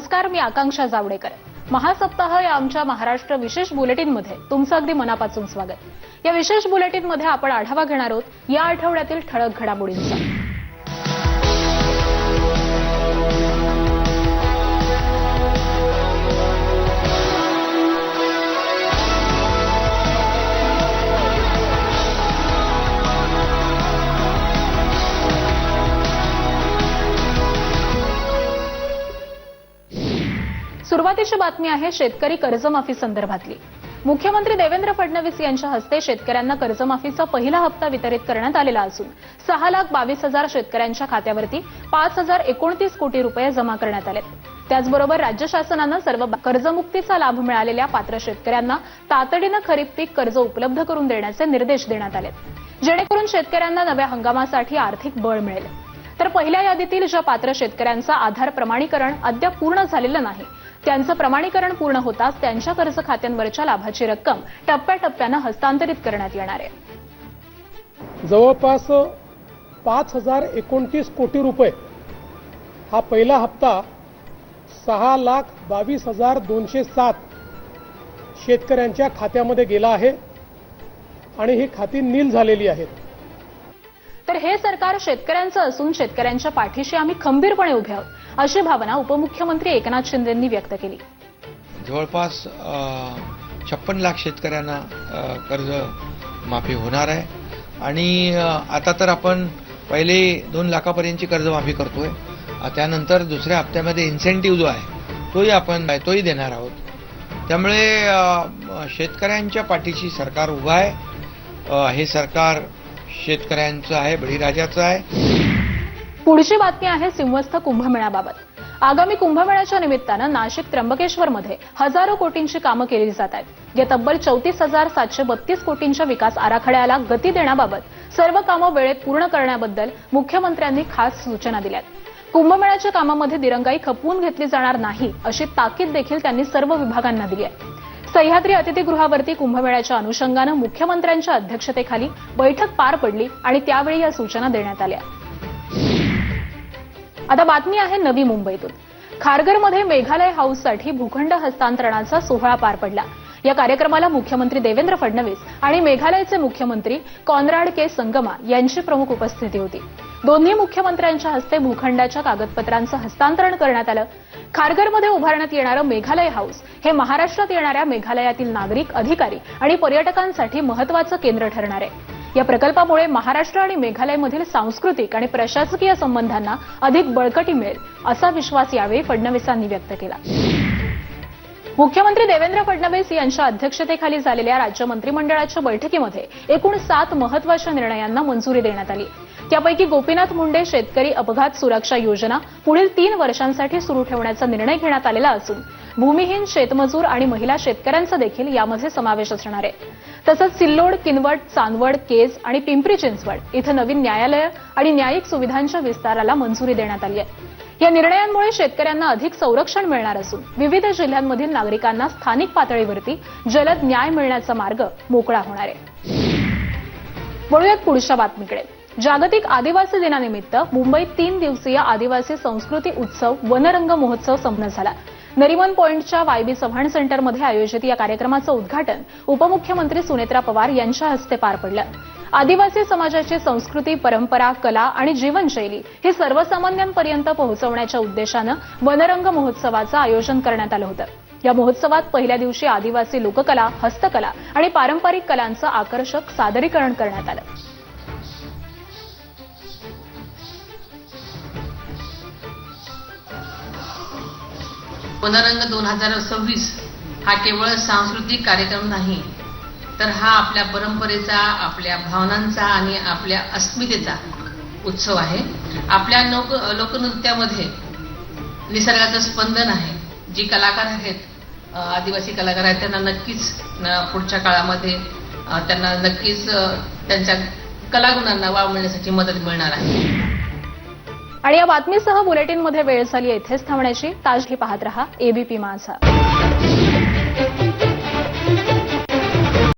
नमस्कार, मी आकांक्षा जावडेकर। महासप्ताह या आमच्या महाराष्ट्र विशेष बुलेटिनमध्ये तुमचं अगदी मनापासून स्वागत। या विशेष बुलेटिनमध्ये आपण आढावा घेणार आहोत या आठवड्यातील ठळक घडामोडींचा। सुरुवातीची बातमी आहे शेतकरी कर्जमाफी संदर्भातली। मुख्यमंत्री देवेंद्र फडणवीस यांच्या हस्ते शेतकऱ्यांना कर्जमाफीचा पहिला हप्ता वितरित करण्यात आलेला असून 6,22,000 शेतकऱ्यांच्या खात्यावरती 5,029 कोटी रुपये जमा करण्यात आले। त्याचबरोबर राज्य शासनाने सर्व कर्जमुक्तीचा लाभ मिळालेल्या पात्र शेतकऱ्यांना तातडीने खरीप पीक कर्ज उपलब्ध करून देण्याचे निर्देश देण्यात आले, जेणेकरून शेतकऱ्यांना नव्या हंगामासाठी आर्थिक बळ मिळेल। तर पहिल्या यादीतील ज्या पात्र शेतकऱ्यांचा आधार प्रमाणीकरण अद्याप पूर्ण झालेलं नाही, त्यांचं प्रमाणीकरण पूर्ण होताच त्यांच्या कर्ज खात्यांवरच्या लाभाची रक्कम टप्प्याटप्प्याने हस्तांतरित करण्यात येणार आहे। जवळपास 5,029 कोटी रुपये हा पहिला हप्ता 6,22,207 शेतकऱ्यांच्या खात्यामध्ये गेला आहे आणि ही खाती नील झालेली आहेत। तर हे सरकार शेतकऱ्यांचं असून शेतकऱ्यांच्या पाठीशी आम्ही खंबीरपणे उभे आहोत, अशी भावना उपमुख्यमंत्री एकनाथ शिंदेंनी व्यक्त केली। जवळपास 56 लाख शेतकऱ्यांना कर्ज माफी होणार आहे आणि आता तर आपण पहिले 2 लाखापर्यंतची कर्जमाफी करतोय। त्यानंतर दुसऱ्या हप्त्यामध्ये इन्सेंटिव्ह जो आहे तोही देणार आहोत। त्यामुळे शेतकऱ्यांच्या पाठीशी सरकार उभा आहे। हे सरकार शेतकऱ्यांचं आहे, बळीराजाचं आहे। पुढची बातमी आहे सिंहस्थ कुंभमेळ्याबाबत। आगामी कुंभमेळ्याच्या निमित्तानं नाशिक त्र्यंबकेश्वरमध्ये हजारो कोटींची कामं केली जात आहेत। या तब्बल 34,732 कोटींच्या विकास आराखड्याला गती देण्याबाबत सर्व कामं वेळेत पूर्ण करण्याबद्दल मुख्यमंत्र्यांनी खास सूचना दिल्यात। कुंभमेळ्याच्या कामामध्ये दिरंगाई खपवून घेतली जाणार नाही, अशी ताकीद देखील त्यांनी सर्व विभागांना दिली आहे। सह्याद्री अतिथीगृहावरती कुंभमेळ्याच्या अनुषंगानं मुख्यमंत्र्यांच्या अध्यक्षतेखाली बैठक पार पडली आणि त्यावेळी या सूचना देण्यात आल्या। आता बातमी आहे नवी मुंबईतून। खारघरमध्ये मेघालय हाऊससाठी भूखंड हस्तांतरणाचा सोहळा पार पडला। या कार्यक्रमाला मुख्यमंत्री देवेंद्र फडणवीस आणि मेघालयचे मुख्यमंत्री कॉनराड के संगमा यांची प्रमुख उपस्थिती होती। दोन्ही मुख्यमंत्र्यांच्या हस्ते भूखंडाच्या कागदपत्रांचं हस्तांतरण करण्यात आलं। खारघरमध्ये उभारण्यात येणारं मेघालय हाऊस हे महाराष्ट्रात येणाऱ्या मेघालयातील नागरिक, अधिकारी आणि पर्यटकांसाठी महत्त्वाचं केंद्र ठरणार आहे। या प्रकल्पामुळे महाराष्ट्र आणि मेघालयमधील सांस्कृतिक आणि प्रशासकीय संबंधांना अधिक बळकटी मिळेल, असा विश्वास यावेळी फडणवीसांनी व्यक्त केला। मुख्यमंत्री देवेंद्र फडणवीस यांच्या अध्यक्षतेखाली झालेल्या राज्य मंत्रिमंडळाच्या बैठकीमध्ये एकूण 7 महत्त्वाच्या निर्णयांना मंजुरी देण्यात आली। त्यापैकी गोपीनाथ मुंडे शेतकरी अपघात सुरक्षा योजना पुढील 3 वर्षांसाठी सुरू ठेवण्याचा निर्णय घेण्यात आलेला असून भूमिहीन शेतमजूर आणि महिला शेतकऱ्यांचा देखील यामध्ये समावेश असणार आहे। तसंच सिल्लोड, किनवट, चांदवड, केज आणि पिंपरी चिंचवड इथं नवीन न्यायालय आणि न्यायिक सुविधांच्या विस्ताराला मंजुरी देण्यात आली आहे। या निर्णयांमुळे शेतकऱ्यांना अधिक संरक्षण मिळणार असून विविध जिल्ह्यांमधील नागरिकांना स्थानिक पातळीवरती जलद न्याय मिळण्याचा मार्ग मोकळा होणार आहे। वळूयात पुढच्या बातमीकडे। जागतिक आदिवासी दिनानिमित्त मुंबईत 3 दिवसीय आदिवासी संस्कृती उत्सव वनरंग महोत्सव संपन्न झाला। नरिमन पॉइंटच्या वायबी चव्हाण सेंटरमध्ये आयोजित या कार्यक्रमाचं उद्घाटन उपमुख्यमंत्री सुनेत्रा पवार यांच्या हस्ते पार पडलं। आदिवासी समाजाची संस्कृती, परंपरा, कला आणि जीवनशैली ही सर्वसामान्यांपर्यंत पोहोचवण्याच्या उद्देशानं वनरंग महोत्सवाचं आयोजन करण्यात आलं होतं। या महोत्सवात पहिल्या दिवशी आदिवासी लोककला, हस्तकला आणि पारंपरिक कलांचं आकर्षक सादरीकरण करण्यात आलं। वनरंग 2026 हा केवळ सांस्कृतिक कार्यक्रम नाही, तर हा आपल्या परंपरेचा, आपल्या भावनांचा आणि आपल्या अस्मितेचा उत्सव आहे। आपल्या लोकनृत्यामध्ये निसर्गाचं स्पंदन आहे। जी कलाकार आहेत, आदिवासी कलाकार आहेत, त्यांना नक्कीच पुढच्या काळामध्ये त्यांना नक्कीच त्यांच्या कलागुणांना वाव मिळण्यासाठी मदत मिळणार आहे। आणि या बातमीसह बुलेटिनमध्ये वेळ झाली इथेच थांबण्याची। ताजी पाहत रहा एबीपी माझा।